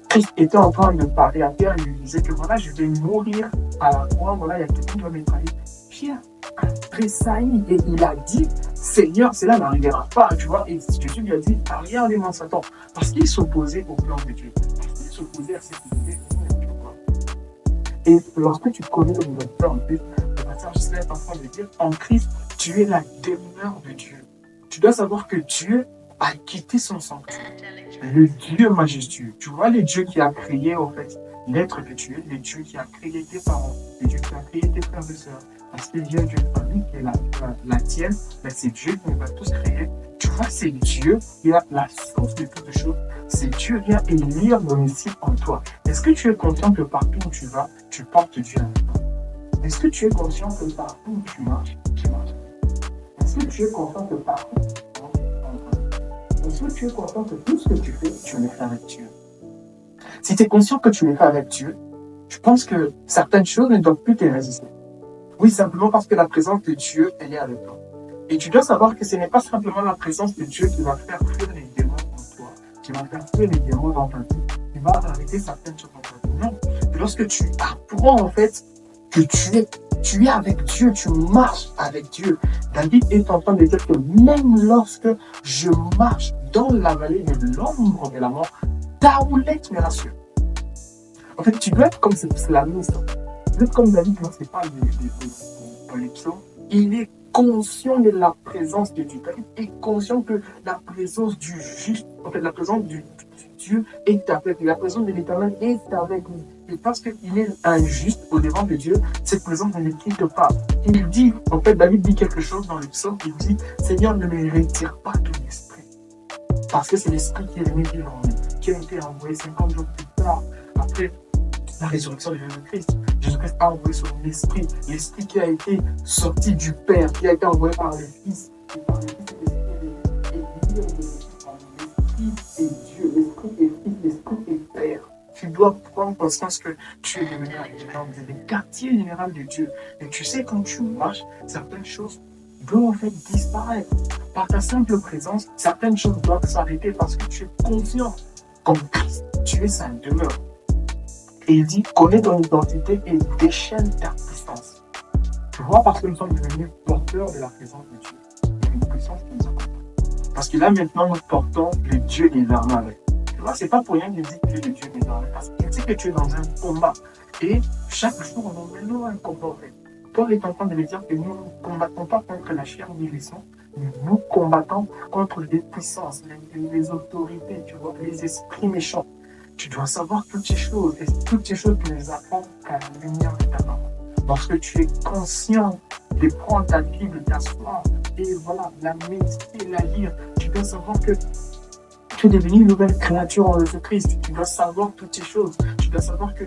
Christ était en train de parler à Pierre, il lui disait que voilà, je vais mourir à la croix, voilà, il y a quelqu'un qui va me trahir. Pierre a tressailli et il a dit, Seigneur, cela n'arrivera pas, tu vois. Et Jésus lui a dit, regardez-moi Satan, parce qu'il s'opposait au plan de Dieu, parce qu'il s'opposait à ce qu'il disait. Et lorsque tu connais le nouveau en plus, le passage est en train de dire, en Christ, tu es la demeure de Dieu. Tu dois savoir que Dieu a quitté son sanctuaire. Le Dieu majestueux. Tu vois le Dieu qui a créé, en fait, l'être que tu es, le Dieu qui a créé tes parents, le Dieu qui a créé tes frères et sœurs. Parce qu'il y a une famille qui est la tienne, mais c'est Dieu qui nous a tous créés. Tu vois, c'est Dieu qui a la source de toutes choses. C'est Dieu qui vient élire domicile en toi. Est-ce que tu es conscient que partout où tu vas, tu portes Dieu avec toi? Est-ce que tu es conscient que partout où tu marches, tu marches? Est-ce que tu es conscient que partout où tu marches, est-ce que tu es conscient que tout ce que tu fais, tu le fais avec Dieu? Si tu es conscient que tu es avec Dieu, je pense que certaines choses ne doivent plus te résister. Oui, simplement parce que la présence de Dieu, elle est avec toi. Et tu dois savoir que ce n'est pas simplement la présence de Dieu qui va faire fuir les démons en toi, qui va faire fuir les démons dans ta vie, qui va arrêter certaines choses dans ta vie. Non. Et lorsque tu apprends en fait que tu es avec Dieu, tu marches avec Dieu. David est en train de dire que même lorsque je marche dans la vallée de l'ombre de la mort, ta houlette me rassure. En fait, tu dois être comme ce psalmiste. Tu dois être comme David lorsqu'il parle dans les psaumes. Il est conscient de la présence de Dieu. David est conscient que la présence du juste, en fait, la présence du Dieu est avec lui. La présence de l'Éternel est avec lui. Et parce qu'il est injuste au devant de Dieu, cette présence ne le quitte pas. Il dit, en fait, David dit quelque chose dans le psaume. Il dit, Seigneur, ne me retire pas ton esprit. Parce que c'est l'esprit qui est venu vivre en lui, qui a été envoyé 50 jours plus tard, après la résurrection de Jésus-Christ. Jésus-Christ a envoyé son esprit, l'esprit qui a été sorti du Père, qui a été envoyé par le Fils. Et par le Fils, l'esprit est Dieu, l'esprit est Fils, l'esprit est Père. Tu dois prendre conscience que tu es devenu le quartier général de Dieu. Et tu sais, quand tu marches, certaines choses doivent en fait disparaître. Par ta simple présence, certaines choses doivent s'arrêter parce que tu es conscient, comme Christ, tu es sa demeure. Et il dit, connais ton identité et déchaîne ta puissance. Tu vois, parce que nous sommes devenus porteurs de la présence de Dieu. Il y a une puissance qui nous accompagne. Parce que là, maintenant, nous portons le Dieu éternel. Tu vois, c'est pas pour rien qu'il dit que tu es le Dieu éternel. Parce qu'il dit que tu es dans un combat. Et chaque jour, nous menons un combat, en fait. Paul est en train de me dire que nous ne combattons pas contre la chair ni les sangs, mais nous combattons contre les puissances, les autorités, tu vois, les esprits méchants. Tu dois savoir toutes ces choses, et toutes ces choses, tu les apprends à la lumière de ta parole. Lorsque tu es conscient de prendre ta Bible, t'asseoir, et voilà, la méditer, la lire, tu dois savoir que tu es devenu une nouvelle créature en Jésus-Christ. Tu dois savoir toutes ces choses. Tu dois savoir que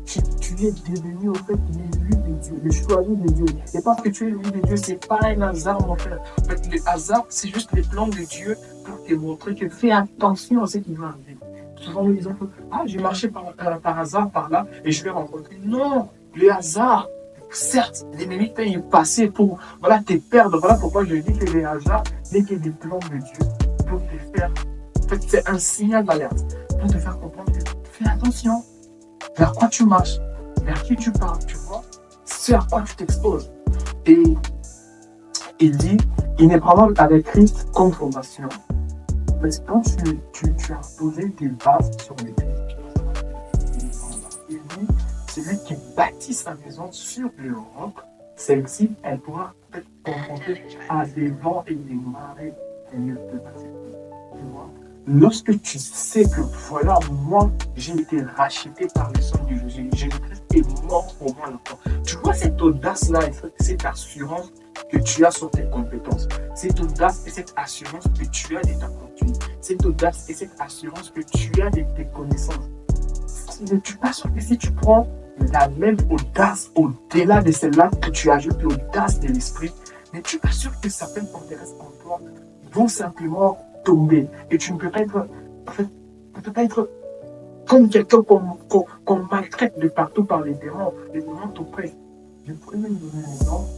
tu es devenu au fait l'élu de Dieu, le choisi de Dieu. Et parce que tu es l'élu de Dieu, c'est pas un hasard, mon frère. En fait, le hasard, c'est juste les plans de Dieu pour te montrer que fais attention à ce qui va arriver. Souvent, nous disons que j'ai marché par hasard par là et je vais rencontrer. Non, le hasard, certes, l'ennemi peut y passer pour te perdre. Voilà pourquoi je dis que le hasard n'est que des plans de Dieu pour te faire. En fait, c'est un signal d'alerte pour te faire comprendre que fais attention vers quoi tu marches, vers qui tu parles, tu vois, c'est à quoi tu t'exposes. Et il dit, il n'est pas mal avec Christ comme fondation. Mais quand tu as posé tes bases sur les Christ, il dit, celui qui bâtit sa maison sur le roc, celle-ci, elle pourra être confrontée à des vents et des marées qu'elle ne peut pas accepter. Tu vois? Lorsque tu sais que voilà, moi, j'ai été racheté par le sang de Jésus, Jésus-Christ est mort pour moi. Tu vois cette audace-là, cette assurance que tu as sur tes compétences, cette audace et cette assurance que tu as de ta conduite, cette audace et cette assurance que tu as de tes connaissances. Je ne suis pas sûr que si tu prends la même audace au-delà de celle-là que tu ajoutes l'audace de l'esprit, mais tu es pas sûr que certaines forteresses en toi vont simplement tomber. Et tu ne peux pas être, en fait, tu ne peux pas être comme quelqu'un qu'on maltraite de partout par les démons. Les démons t'oppressent. Je pourrais même donner un exemple.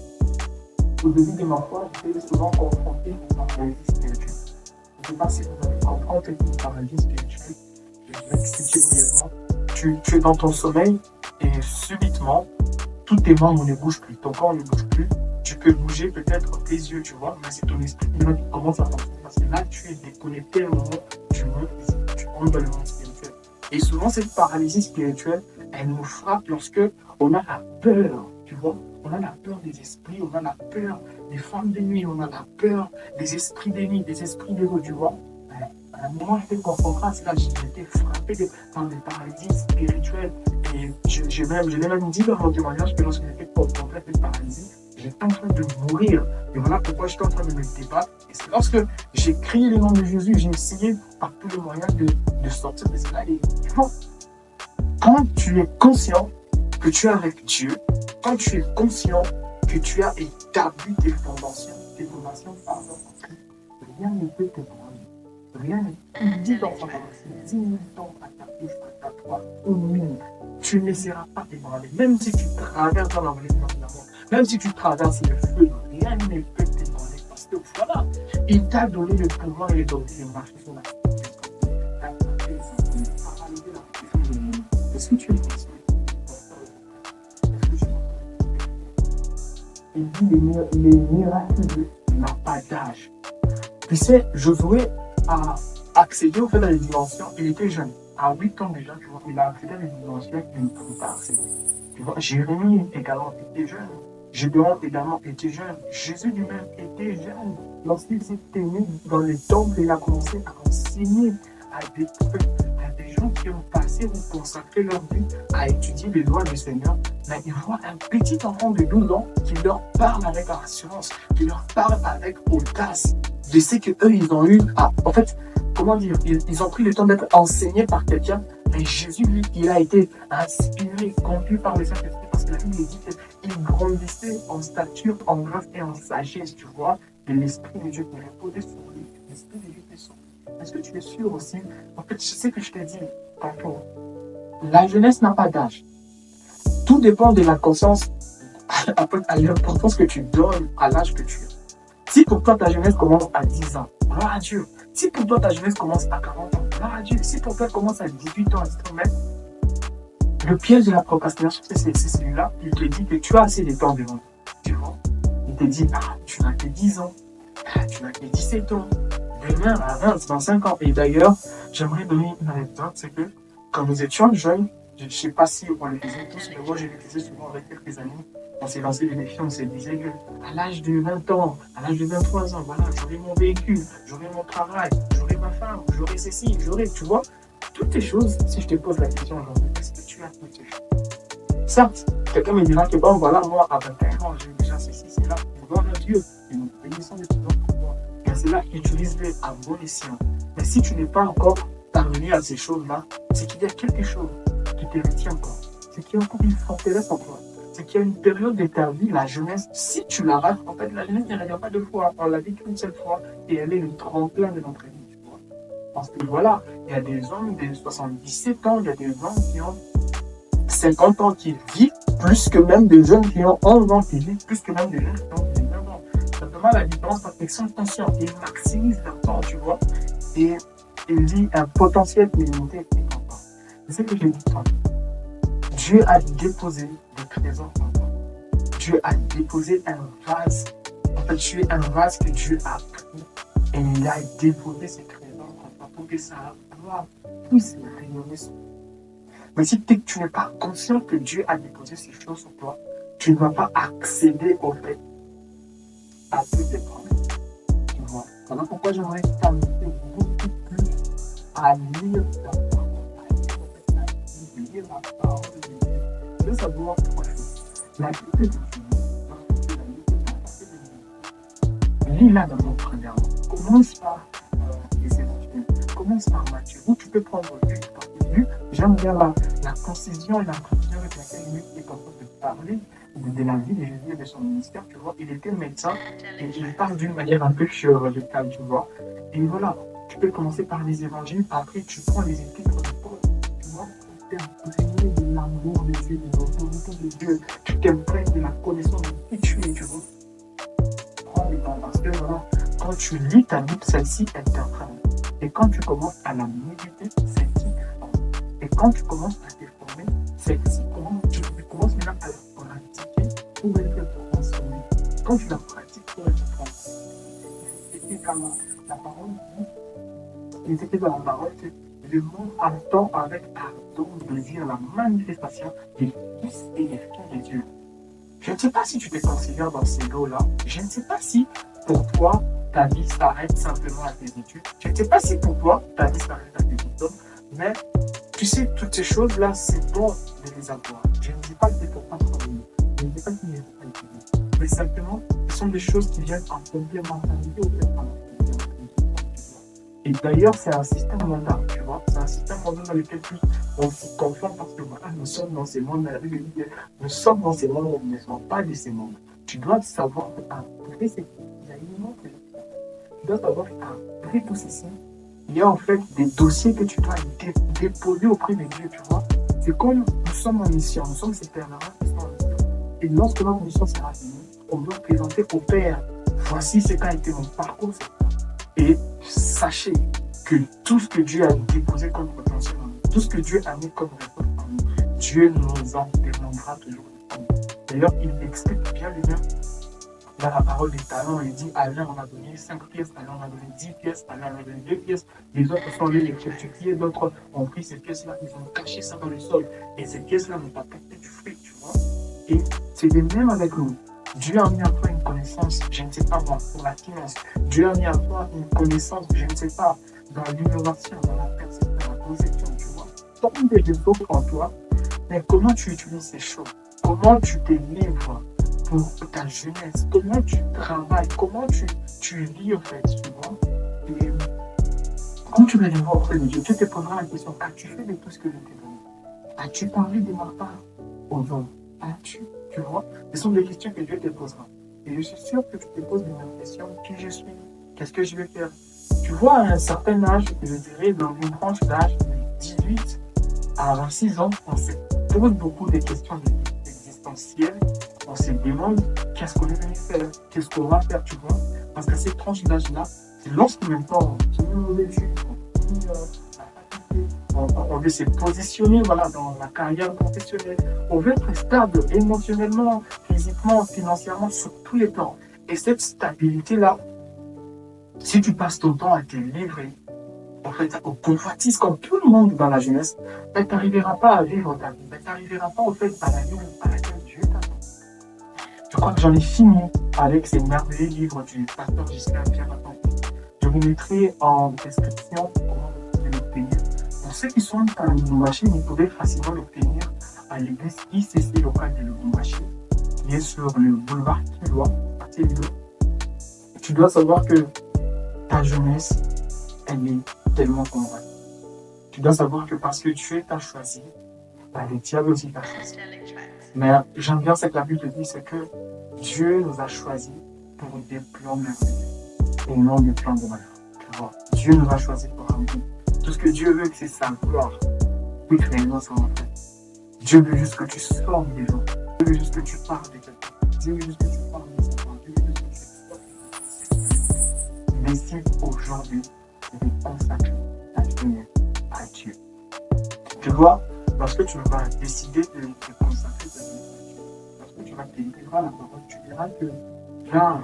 Au début de ma foi, j'étais souvent confronté à une paralysie spirituelle. Je ne sais pas si vous avez compris une paralysie spirituelle. Je vais expliquer brièvement. Tu es dans ton sommeil et subitement, tous tes membres ne bougent plus. Ton corps ne bouge plus. Tu peux bouger peut-être tes yeux, tu vois, mais c'est ton esprit qui commence à fonctionner. Parce que là, tu es déconnecté à un moment, tu rentres dans le monde spirituel. Et souvent, cette paralysie spirituelle, elle nous frappe lorsque on a la peur, tu vois. On a la peur des esprits, on a la peur des femmes de nuit, on a la peur des esprits de nuit, des esprits de l'eau, tu vois. À un moment, j'étais confronté à cela, j'étais frappé par des paralysies spirituelles. Et je l'ai même dit dans mon témoignage que lorsque j'étais confronté à cette paralysie, j'étais en train de mourir. Et voilà pourquoi j'étais en train de me débattre. Et c'est lorsque j'ai crié le nom de Jésus, j'ai essayé par tous les moyens de sortir de cela. Et tu vois, quand tu es conscient que tu es avec Dieu, quand tu es conscient que tu as établi tes fondations par rien ne peut te prendre. Rien n'est 10 ans, 10 000 ans à ta bouche, à ta toi, au mine. Tu ne laisseras pas t'ébranler. Même si tu traverses dans l'environnement de la mort, même si tu traverses le feu, rien ne peut t'ébranler. Parce que voilà, il t'a donné le pouvoir et l'autorité de marcher sur la terre. Est-ce que tu es conscient? Il dit les miracles n'ont pas d'âge. Tu sais, Josué a accédé au fait dans les dimensions, il était jeune. À 8 ans déjà, tu vois, il a accédé à des dimensions qu'il ne pouvait pas accéder. Tu vois, Jérémie également était jeune. Gédéon également était jeune. Jésus lui-même était jeune. Lorsqu'il s'est tenu dans les temples, il a commencé à enseigner à des peuples, à des gens qui ont passé ou consacré leur vie à étudier les lois du Seigneur. Mais il voit un petit enfant de 12 ans qui leur parle avec assurance, qui leur parle avec audace. Je sais qu'eux, ils ont eu, en fait, comment dire, ils ont pris le temps d'être enseignés par quelqu'un. Mais Jésus, lui, il a été inspiré, conduit par le Saint-Esprit, parce que la Bible dit qu'il grandissait en stature, en grâce et en sagesse, tu vois, de l'Esprit de Dieu qui reposait sur lui. L'Esprit de Dieu était sur lui. Est-ce que tu es sûr aussi? En fait, je sais que je t'ai dit tantôt, la jeunesse n'a pas d'âge. Tout dépend de la conscience, à l'importance que tu donnes à l'âge que tu as. Si pour toi ta jeunesse commence à 10 ans, gloire à Dieu. Si pour toi ta jeunesse commence à 40 ans, gloire à Dieu. Si pour toi elle commence à 18 ans, à 17 ans, même, le piège de la procrastination, c'est celui-là. Il te dit que tu as assez de temps devant toi. Tu vois? Il te dit, tu n'as que 10 ans, tu n'as que 17 ans, demain à 20, 25 ans. Et d'ailleurs, j'aimerais donner une anecdote, c'est que quand nous étions jeunes, je ne sais pas si on le faisait tous, mais moi je le faisais souvent avec quelques amis. On s'est lancé des défis, on s'est dit qu'à l'âge de 20 ans, à l'âge de 23 ans, voilà, j'aurai mon véhicule, j'aurai mon travail, j'aurai ma femme, j'aurai ceci, j'aurai, tu vois, toutes les choses. Si je te pose la question aujourd'hui, est-ce que tu as toutes ces choses? Certes, quelqu'un me dira que bon, voilà, moi, à 21 ans, j'ai déjà ceci, c'est là, gloire à Dieu, et nous bénissons de tout pour toi. Et c'est là, utilise-les à bon escient. Mais si tu n'es pas encore parvenu à ces choses-là, c'est qu'il y a quelque chose qui te retient encore. C'est qu'il y a encore une forteresse en toi. C'est qu'il y a une période de ta vie, la jeunesse, si tu la rates, en fait, la jeunesse ne revient pas deux fois. On l'a dit qu'une seule fois, et elle est le tremplin de notre vie, tu vois. Parce que voilà, il y a des hommes de 77 ans, il y a des hommes qui ont 50 ans qui vivent plus que même des jeunes qui ont 11 ans qui vivent plus que même des jeunes qui ont 19 ans. Simplement, la différence, parce qu'ils sont conscients, ils maximisent leur temps, tu vois. Et il dit un potentiel illimité est en toi. C'est ce que j'ai dit tantôt. Dieu a déposé des trésors en toi. Dieu a déposé un vase. En fait, tu es un vase que Dieu a pris et il a déposé ces trésors en toi pour que ça puisse rayonner son. Mais si tu n'es pas conscient que Dieu a déposé ces choses sur toi, tu ne vas pas accéder au fait à toutes tes promesses. Tu vois. Voilà pourquoi j'aimerais t'inviter beaucoup plus à lire la parole, à lire la parole de Dieu. Je veux savoir trois choses. La Bible de Dieu, lis-la dans mon premièrement. Commence par les évangiles. Commence par Matthieu. Où tu peux prendre Luc. Parce que Luc, j'aime bien la concision et la précision avec laquelle Luc est en train de parler de la vie de Jésus et de son ministère. Tu vois, il était médecin et il parle d'une manière un peu chirurgicale, tu vois. Et voilà, tu peux commencer par les évangiles. Après, tu prends les épîtres de Paul. Tu vois, tu t'imprègnes de l'amour de Dieu, de l'autorité de Dieu. Tu t'imprègnes de la connaissance de qui tu es, tu vois. Prends le temps parce que voilà, quand tu lis ta Bible, celle-ci, elle t'entraîne. Et quand tu commences à la méditer, celle-ci t'informe. Et quand tu commences à te former, celle-ci, tu commences maintenant à la pratiquer pour être transformé. Quand tu la pratiques pour être transformé, et comme la parole dit, il était dans la parole que le monde attend avec ardent désir la manifestation des fils et des filles de Dieu. Je ne sais pas si tu te considères dans ces lots-là. Je ne sais pas si pour toi, ta vie s'arrête simplement à tes études. Je ne sais pas si pour toi, ta vie s'arrête à tes diplômes. Mais tu sais, toutes ces choses-là, c'est bon de les avoir. Je ne dis pas que c'est pour pas travailler. Je ne dis pas qu'il n'y a pas de. Mais simplement, ce sont des choses qui viennent en complémentarité au fait et d'ailleurs, c'est un système mondial, tu vois. C'est un système mondial dans lequel on se conforme parce que voilà, nous sommes dans ces mondes, nous sommes dans ces mondes, nous ne sommes pas de ces mondes. Tu dois savoir qu'après, il y a une autre. Tu dois savoir qu'après tout ceci, il y a en fait des dossiers que tu dois déposer auprès de Dieu, tu vois. C'est comme nous sommes en mission, nous sommes ces pères-là qui sont en mission. Et lorsque notre mission sera finie, on doit présenter au Père, voici ce qu'a été mon parcours. Et sachez que tout ce que Dieu a déposé comme potentiel en nous, tout ce que Dieu a mis comme réponse en nous, Dieu nous en demandera toujours. D'ailleurs, il explique bien lui-même dans la parole des talents. Il dit, à l'un on a donné 5 pièces, à l'un on a donné 10 pièces, à l'un on a donné 2 pièces. Les autres sont allés les multiplier, d'autres ont pris ces pièces-là, ils ont caché ça dans le sol. Et ces pièces-là n'ont pas porté du fruit, tu vois. Et c'est de même avec nous. Dieu a mis à toi une connaissance, je ne sais pas moi, pour la finance. Dieu a mis à toi une connaissance, je ne sais pas, dans l'innovation, dans la perception, dans la conception, tu vois. Tant des ressources en toi, mais comment tu utilises ces choses? Comment tu te livres pour ta jeunesse? Comment tu travailles? Comment tu vis en fait, tu vois? Et quand tu vas les voir auprès de Dieu, tu te poseras la question, as-tu fait de tout ce que je t'ai donné? As-tu parlé de ma part aux hommes? As-tu, tu vois? Ce sont des questions que Dieu te posera. Et je suis sûr que tu te poses les mêmes questions. Qui je suis? Qu'est-ce que je vais faire? Tu vois, à un certain âge, je dirais dans une tranche d'âge de 18 à 26 ans, on se pose beaucoup de questions existentielles. On se demande qu'est-ce qu'on est venu faire? Qu'est-ce qu'on va faire, tu vois? Parce qu'à cette tranche d'âge-là, c'est lorsque maintenant on finit nos études, on finit la faculté, on veut se positionner voilà, dans la carrière professionnelle. On veut être stable émotionnellement, physiquement, financièrement, sur tous les plans. Et cette stabilité-là, si tu passes ton temps à te livrer, en fait, au convoitisme comme tout le monde dans la jeunesse, ben, tu n'arriveras pas à vivre ta vie. Ben, tu n'arriveras pas, au fait, à la vie à laquelle Dieu t'attend. Je crois que j'en ai fini avec ces merveilleux livres du pasteur Giscard Pierre Attendé. Je vous mettrai en description comment vous pouvez l'obtenir. Pour ceux qui sont à Lubumbashi, vous pouvez facilement l'obtenir à l'église ICC locale de Lubumbashi, qui est sur le boulevard Kilwa, à Téléo. Tu dois savoir que ta jeunesse, elle est tellement convaincue. Tu dois savoir que parce que Dieu t'a choisi, le diable aussi t'a choisi. Mais j'aime bien ce que la Bible dit, c'est que Dieu nous a choisis pour des plans merveilleux et non des plans de malheur. Tu vois, Dieu nous a choisis pour un but. Tout ce que Dieu veut, c'est sa gloire. Oui, réellement, ça en fait. Dieu veut juste que tu sortes des gens. Dieu veut juste que tu parles de quelqu'un. Dieu veut juste que tu parles de sa part. Dieu veut juste que tu sortes. Décide aujourd'hui de consacrer ta jeunesse à Dieu. Tu vois, lorsque tu vas décider de te consacrer ta jeunesse à Dieu, lorsque tu vas te livrer à la parole, tu verras que là,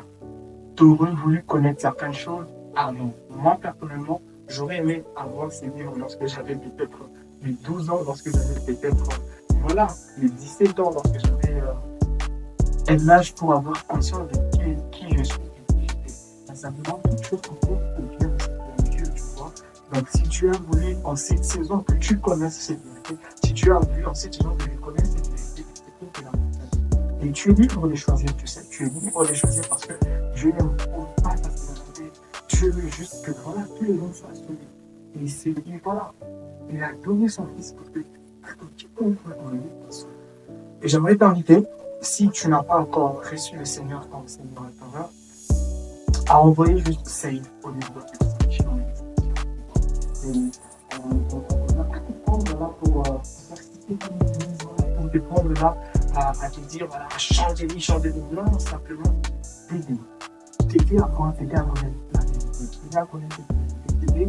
tu aurais voulu connaître certaines choses avant. Moi, personnellement, j'aurais aimé avoir ces livres lorsque j'avais peut-être les 12 ans, lorsque j'avais peut-être, voilà, les 17 ans, lorsque j'avais un âge pour avoir conscience de qui je suis et qui j'étais. Ça me demande quelque chose encore pour Dieu, Dieu, tu vois. Donc, si Dieu a voulu en cette saison que tu connaisses cette vérité, si Dieu a voulu en cette saison que tu connaisses cette vérité, c'est pour que la montagne. Et tu es libre de choisir, tu sais, tu es libre de choisir parce que Dieu n'aime pas ta sécurité. Dieu veut juste que voilà, tous les gens soient sauvés. Et c'est dit, voilà, il a donné son fils pour que quiconque dans le vie soit sauvé. Et j'aimerais t'inviter, si tu n'as pas encore reçu le Seigneur comme Seigneur et Sauveur, à envoyer juste Save au niveau de la description. Et on va pas te prendre là pour participer comme une église, pour te prendre là à te dire, voilà, changez-les, changez-les. Non, simplement t'aider à connaître la vérité, t'aider à connaître la vérité, t'aider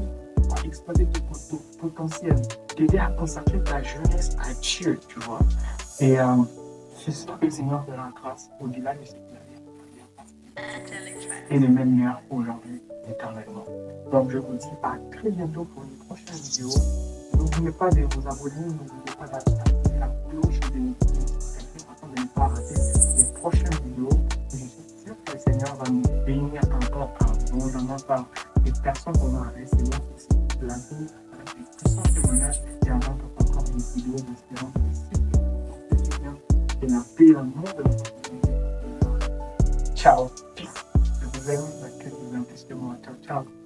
à exploiter ton potentiel, t'aider à consacrer ta jeunesse à Dieu, tu vois. Et je suis sûr que le Seigneur te rend grâce au-delà de ce qu'il a et le même meilleur aujourd'hui, éternellement. Donc je vous dis à très bientôt pour une prochaine vidéo. N'oubliez pas de vous abonner, n'oubliez pas d'activer la cloche des notifications afin de ne pas rater les prochaines vidéos. Et je suis sûr que le Seigneur va nous bénir encore abondamment par les personnes qu'on va recevoir sur cette plateau avec des puissants témoignages et avant de encore une vidéo d'espérance et la paix et l'amour de notre vie. Ciao. Peace. Je vous aime, la quête de l'investissement. Ciao, ciao.